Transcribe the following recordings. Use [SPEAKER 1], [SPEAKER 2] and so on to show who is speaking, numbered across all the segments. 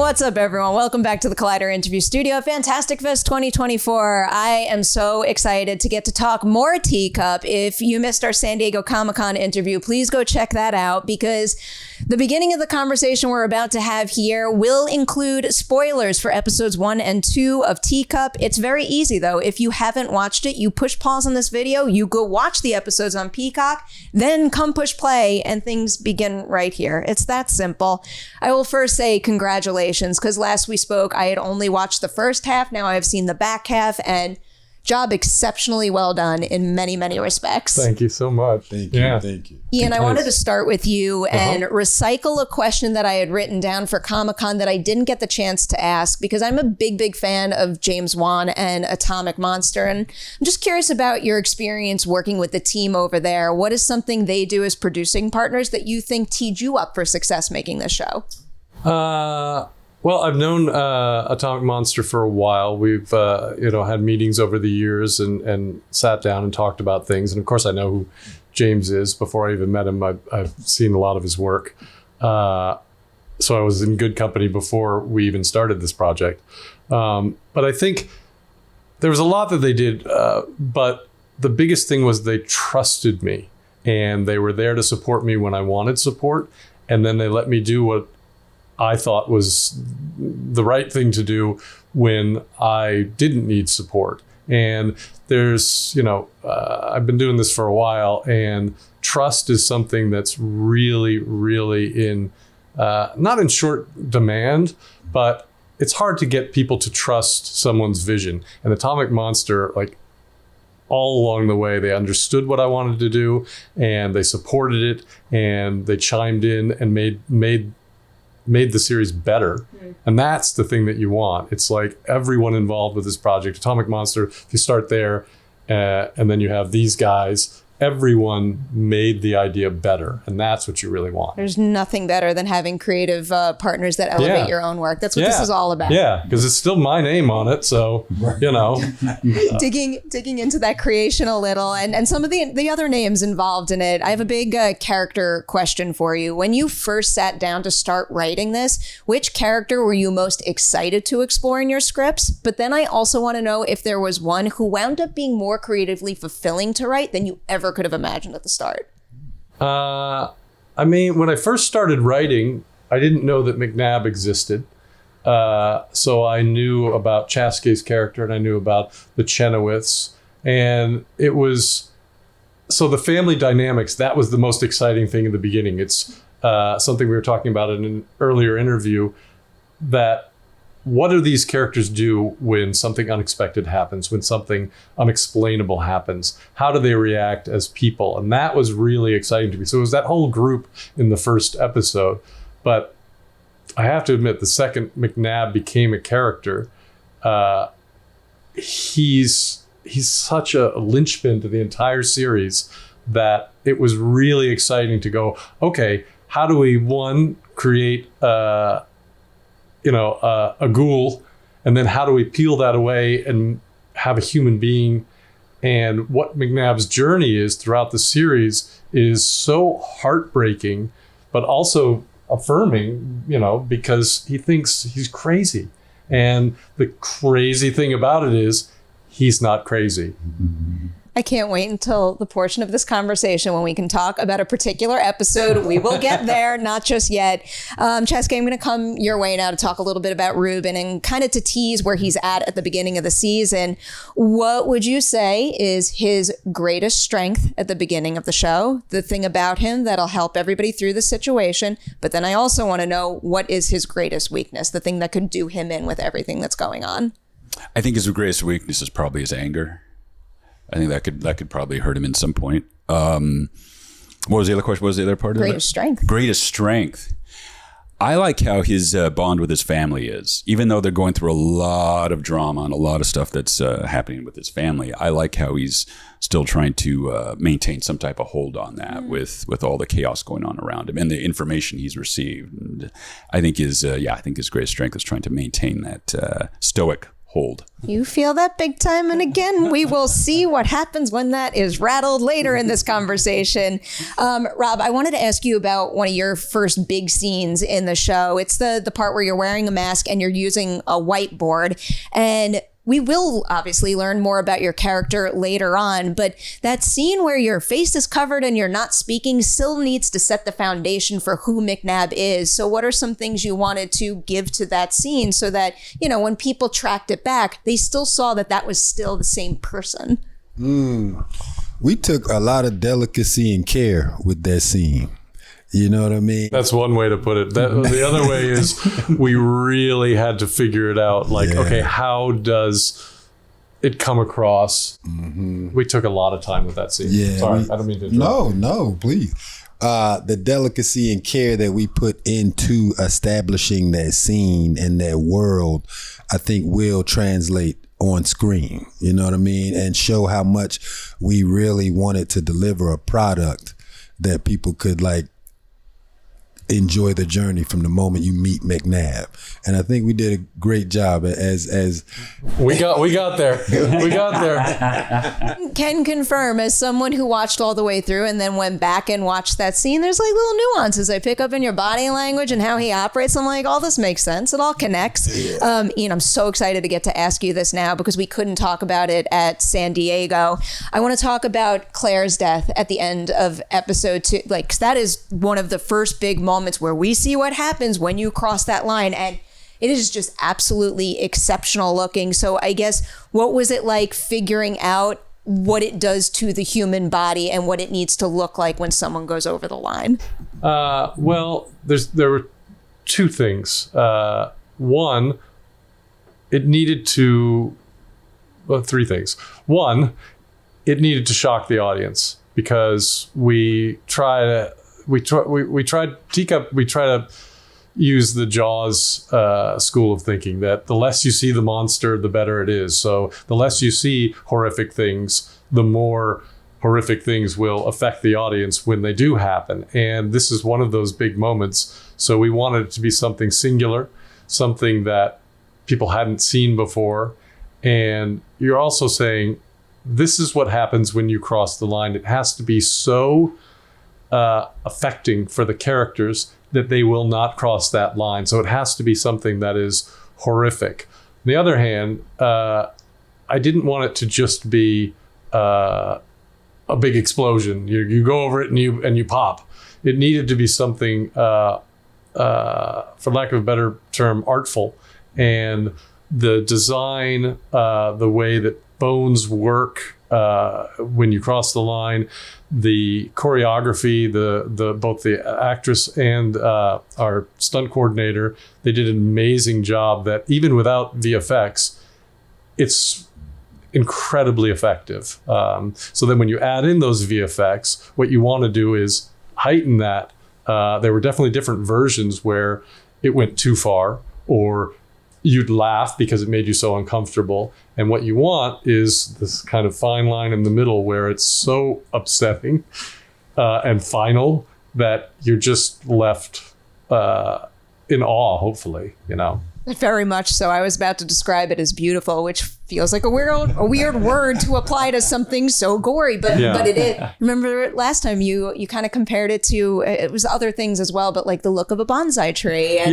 [SPEAKER 1] What's up, everyone? Welcome back to the Collider Interview Studio, Fantastic Fest 2024. I am so excited to get to talk more Teacup. If you missed our San Diego Comic-Con interview, please go check that out, because the beginning of the conversation we're about to have here will include spoilers for episodes 1 and 2 of Teacup. It's very easy, though. If you haven't watched it, you push pause on this video, you go watch the episodes on Peacock, then come push play, and things begin right here. It's that simple. I will first say congratulations, because last we spoke, I had only watched the first half. Now I have seen the back half, and job exceptionally well done in many, many respects.
[SPEAKER 2] Thank you so much.
[SPEAKER 3] Thank you. Yeah. Thank you.
[SPEAKER 1] Ian, I wanted to start with you and recycle a question that I had written down for Comic-Con that I didn't get the chance to ask, because I'm a big, big fan of James Wan and Atomic Monster. And I'm just curious about your experience working with the team over there. What is something they do as producing partners that you think teed you up for success making this show?
[SPEAKER 2] Well, I've known Atomic Monster for a while. We've had meetings over the years and sat down and talked about things. And of course, I know who James is. Before I even met him, I've seen a lot of his work. So I was in good company before we even started this project. But I think there was a lot that they did. But the biggest thing was they trusted me, and they were there to support me when I wanted support. And then they let me do what I thought was the right thing to do when I didn't need support. And there's, I've been doing this for a while, and trust is something that's really, really in, not in short demand, but it's hard to get people to trust someone's vision. And Atomic Monster, all along the way, they understood what I wanted to do, and they supported it, and they chimed in and made the series better. And that's the thing that you want. It's like everyone involved with this project, Atomic Monster, if you start there and then you have these guys, everyone made the idea better. And that's what you really want.
[SPEAKER 1] There's nothing better than having creative partners that elevate your own work. That's what this is all about.
[SPEAKER 2] Yeah, because it's still my name on it. So,
[SPEAKER 1] digging into that creation a little and some of the other names involved in it. I have a big character question for you. When you first sat down to start writing this, which character were you most excited to explore in your scripts? But then I also want to know if there was one who wound up being more creatively fulfilling to write than you ever could have imagined at the start.
[SPEAKER 2] When I first started writing, I didn't know that McNabb existed. So I knew about Chaskey's character, and I knew about the Chenoweths. And it was, so the family dynamics, that was the most exciting thing in the beginning. It's something we were talking about in an earlier interview, that what do these characters do when something unexpected happens, when something unexplainable happens? How do they react as people? And that was really exciting to me. So it was that whole group in the first episode. But I have to admit, the second McNabb became a character, he's such a linchpin to the entire series that it was really exciting to go, okay, how do we, one, create a ghoul, and then how do we peel that away and have a human being? And what McNabb's journey is throughout the series is so heartbreaking, but also affirming, because he thinks he's crazy. And the crazy thing about it is he's not crazy.
[SPEAKER 1] I can't wait until the portion of this conversation when we can talk about a particular episode. We will get there, not just yet. Chaskey, I'm going to come your way now to talk a little bit about Ruben and kind of to tease where he's at the beginning of the season. What would you say is his greatest strength at the beginning of the show? The thing about him that'll help everybody through the situation. But then I also want to know, what is his greatest weakness? The thing that could do him in with everything that's going on.
[SPEAKER 3] I think his greatest weakness is probably his anger. I think that could probably hurt him in some point. What was the other question? What was the other part of it?
[SPEAKER 1] Greatest strength.
[SPEAKER 3] Greatest strength. I like how his bond with his family is. Even though they're going through a lot of drama and a lot of stuff that's happening with his family, I like how he's still trying to maintain some type of hold on that with all the chaos going on around him and the information he's received. And I think his greatest strength is trying to maintain that stoic hold.
[SPEAKER 1] You feel that big time. And again, we will see what happens when that is rattled later in this conversation. Rob, I wanted to ask you about one of your first big scenes in the show. It's the part where you're wearing a mask and you're using a whiteboard. And we will obviously learn more about your character later on, but that scene where your face is covered and you're not speaking still needs to set the foundation for who McNabb is. So what are some things you wanted to give to that scene so that, you know, when people tracked it back, they still saw that that was still the same person?
[SPEAKER 4] We took a lot of delicacy and care with that scene. You know what I mean?
[SPEAKER 2] That's one way to put it. The other way is we really had to figure it out. Like, okay, how does it come across? We took a lot of time with that scene.
[SPEAKER 4] Yeah,
[SPEAKER 2] Sorry, I don't mean to interrupt.
[SPEAKER 4] No, please. The delicacy and care that we put into establishing that scene and that world, I think will translate on screen. You know what I mean? And show how much we really wanted to deliver a product that people could like enjoy the journey from the moment you meet McNabb. And I think we did a great job as
[SPEAKER 2] we got there. We got there.
[SPEAKER 1] Can confirm, as someone who watched all the way through and then went back and watched that scene, there's like little nuances I pick up in your body language and how he operates. I'm like, all this makes sense. It all connects. Ian, I'm so excited to get to ask you this now because we couldn't talk about it at San Diego. I want to talk about Claire's death at the end of episode 2. Like, 'cause that is one of the first big moments where we see what happens when you cross that line, and it is just absolutely exceptional looking. So I guess, what was it like figuring out what it does to the human body and what it needs to look like when someone goes over the line?
[SPEAKER 2] Well, there were two things. One, it needed to, well, three things. One, it needed to shock the audience because we tried Teacup. We try to use the Jaws school of thinking that the less you see the monster, the better it is. So the less you see horrific things, the more horrific things will affect the audience when they do happen. And this is one of those big moments. So we wanted it to be something singular, something that people hadn't seen before. And you're also saying, this is what happens when you cross the line. It has to be so affecting for the characters that they will not cross that line. So it has to be something that is horrific. On the other hand, I didn't want it to just be a big explosion. You go over it and you pop. It needed to be something, for lack of a better term, artful. And the design, the way that bones work when you cross the line, the choreography, the both the actress and our stunt coordinator, they did an amazing job that even without VFX, it's incredibly effective. So then when you add in those VFX, what you want to do is heighten that. There were definitely different versions where it went too far, or you'd laugh because it made you so uncomfortable. And what you want is this kind of fine line in the middle where it's so upsetting and final that you're just left in awe, hopefully, you know.
[SPEAKER 1] Very much so. I was about to describe it as beautiful, which feels like a weird word to apply to something so gory, but it is. Remember last time you kind of compared it to, it was other things as well, but like the look of a bonsai tree. And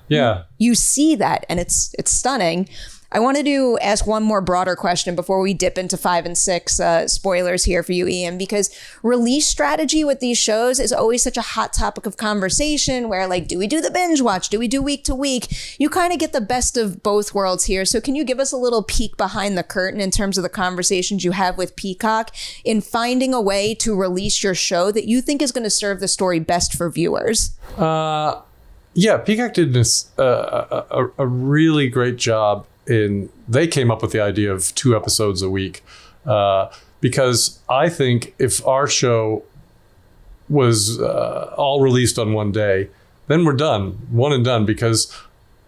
[SPEAKER 2] yeah.
[SPEAKER 1] You see that, and it's stunning. I wanted to ask one more broader question before we dip into 5 and 6 spoilers here for you, Ian, because release strategy with these shows is always such a hot topic of conversation where, like, do we do the binge watch? Do we do week to week? You kind of get the best of both worlds here. So can you give us a little peek behind the curtain in terms of the conversations you have with Peacock in finding a way to release your show that you think is going to serve the story best for viewers?
[SPEAKER 2] Yeah, Peacock did this a really great job. They came up with the idea of 2 episodes a week because I think if our show was all released on one day, then we're done, one and done. Because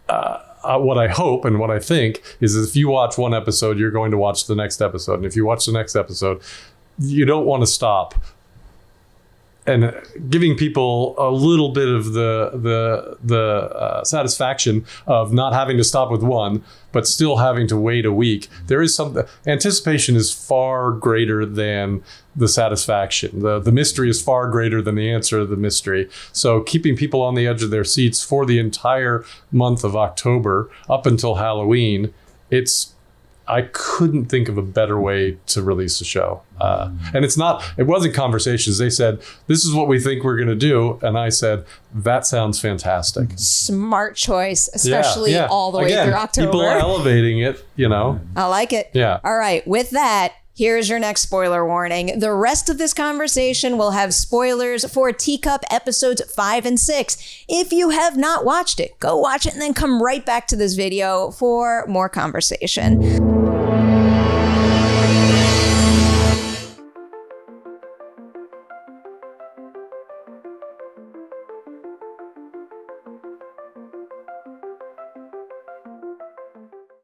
[SPEAKER 2] what I hope and what I think is if you watch one episode, you're going to watch the next episode. And if you watch the next episode, you don't want to stop and giving people a little bit of the satisfaction of not having to stop with one, but still having to wait a week. There is some anticipation is far greater than the satisfaction. The mystery is far greater than the answer to the mystery. So keeping people on the edge of their seats for the entire month of October up until Halloween, I couldn't think of a better way to release a show. And it wasn't conversations. They said, this is what we think we're going to do. And I said, that sounds fantastic.
[SPEAKER 1] Smart choice, especially all the way through October.
[SPEAKER 2] People elevating it,
[SPEAKER 1] I like it.
[SPEAKER 2] Yeah.
[SPEAKER 1] All right. With that, here's your next spoiler warning. The rest of this conversation will have spoilers for Teacup episodes 5 and 6. If you have not watched it, go watch it and then come right back to this video for more conversation.